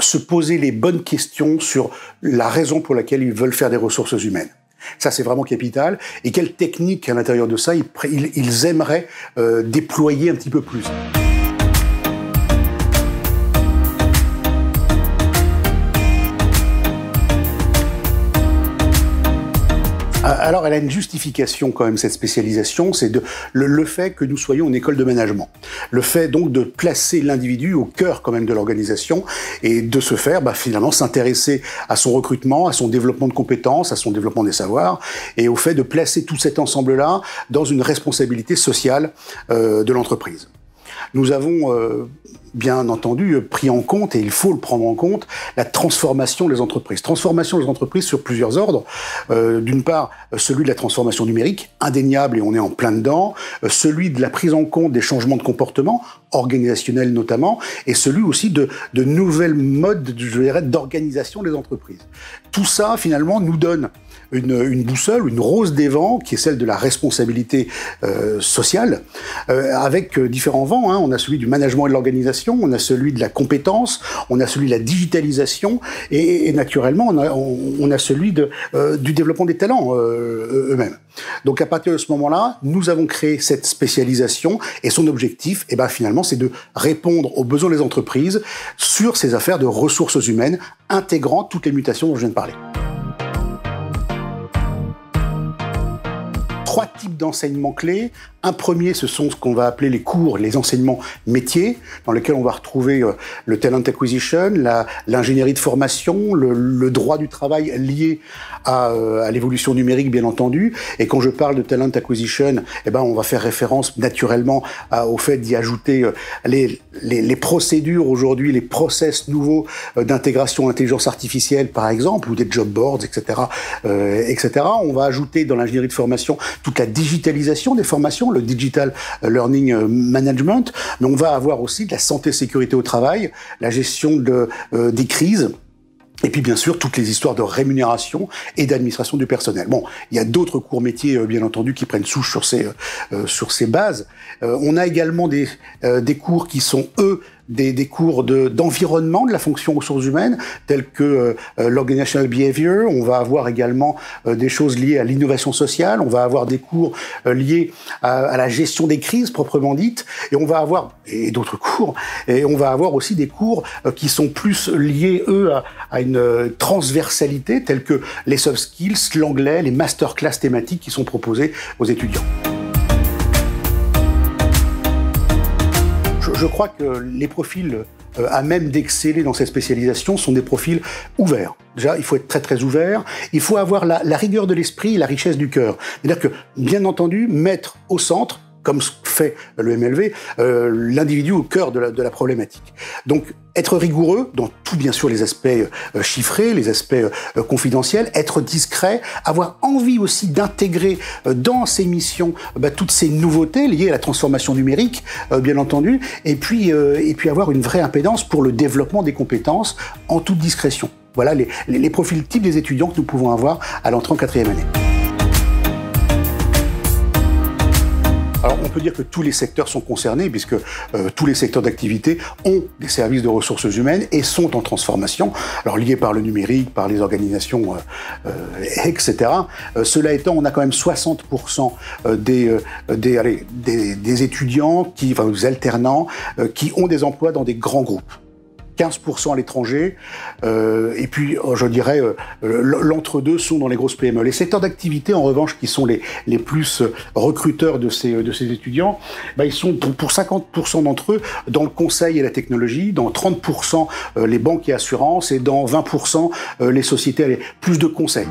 se poser les bonnes questions sur la raison pour laquelle ils veulent faire des ressources humaines. Ça, c'est vraiment capital. Et quelles techniques, à l'intérieur de ça, ils aimeraient déployer un petit peu plus. Alors, elle a une justification quand même, cette spécialisation, c'est le fait que nous soyons une école de management. Le fait donc de placer l'individu au cœur quand même de l'organisation et de se faire finalement s'intéresser à son recrutement, à son développement de compétences, à son développement des savoirs et au fait de placer tout cet ensemble-là dans une responsabilité sociale de l'entreprise. Nous avons bien entendu pris en compte, et il faut le prendre en compte, la transformation des entreprises. Transformation des entreprises sur plusieurs ordres. D'une part, celui de la transformation numérique, indéniable et on est en plein dedans. Celui de la prise en compte des changements de comportement, organisationnels notamment, et celui aussi de nouvelles modes, je dirais, d'organisation des entreprises. Tout ça, finalement, nous donne une boussole, une rose des vents, qui est celle de la responsabilité sociale, avec différents vents. On a celui du management et de l'organisation, on a celui de la compétence, on a celui de la digitalisation, et naturellement, on a celui du développement des talents eux-mêmes. Donc à partir de ce moment-là, nous avons créé cette spécialisation, et son objectif, finalement, c'est de répondre aux besoins des entreprises sur ces affaires de ressources humaines, intégrant toutes les mutations dont je viens de parler. 3 types d'enseignements clés. Un premier, ce sont ce qu'on va appeler les cours, les enseignements métiers, dans lesquels on va retrouver le talent acquisition, l'ingénierie de formation, le droit du travail lié à l'évolution numérique, bien entendu. Et quand je parle de talent acquisition, on va faire référence naturellement au fait d'y ajouter les procédures aujourd'hui, les process nouveaux d'intégration intelligence artificielle, par exemple, ou des job boards, etc., etc. On va ajouter dans l'ingénierie de formation toute la digitalisation des formations, le Digital Learning Management, mais on va avoir aussi de la santé-sécurité au travail, la gestion des crises, et puis bien sûr toutes les histoires de rémunération et d'administration du personnel. Bon, il y a d'autres cours métiers bien entendu qui prennent souche sur ces bases. On a également des cours qui sont des cours d'environnement de la fonction ressources humaines, tels que l'organizational behavior. On va avoir également des choses liées à l'innovation sociale. On va avoir des cours liés à la gestion des crises proprement dites. Et on va avoir d'autres cours. Et on va avoir aussi des cours qui sont plus liés à une transversalité, tels que les soft skills, l'anglais, les masterclass thématiques qui sont proposés aux étudiants. Je crois que les profils à même d'exceller dans cette spécialisation sont des profils ouverts. Déjà, il faut être très très ouvert, il faut avoir la rigueur de l'esprit et la richesse du cœur. C'est-à-dire que, bien entendu, mettre au centre, comme fait le MLV, l'individu au cœur de la problématique. Donc, être rigoureux dans tout, bien sûr, les aspects chiffrés, les aspects confidentiels, être discret, avoir envie aussi d'intégrer dans ses missions toutes ces nouveautés liées à la transformation numérique, bien entendu, et puis avoir une vraie impédance pour le développement des compétences en toute discrétion. Voilà les profils types des étudiants que nous pouvons avoir à l'entrée en 4e année. Alors, on peut dire que tous les secteurs sont concernés, puisque tous les secteurs d'activité ont des services de ressources humaines et sont en transformation, alors liés par le numérique, par les organisations, etc. Cela étant, on a quand même 60% des étudiants, des alternants, qui ont des emplois dans des grands groupes. 15% à l'étranger, et puis je dirais l'entre-deux sont dans les grosses PME. Les secteurs d'activité, en revanche, qui sont les plus recruteurs de ces étudiants, ils sont pour 50% d'entre eux dans le conseil et la technologie, dans 30% les banques et assurances, et dans 20% les sociétés avec plus de conseils.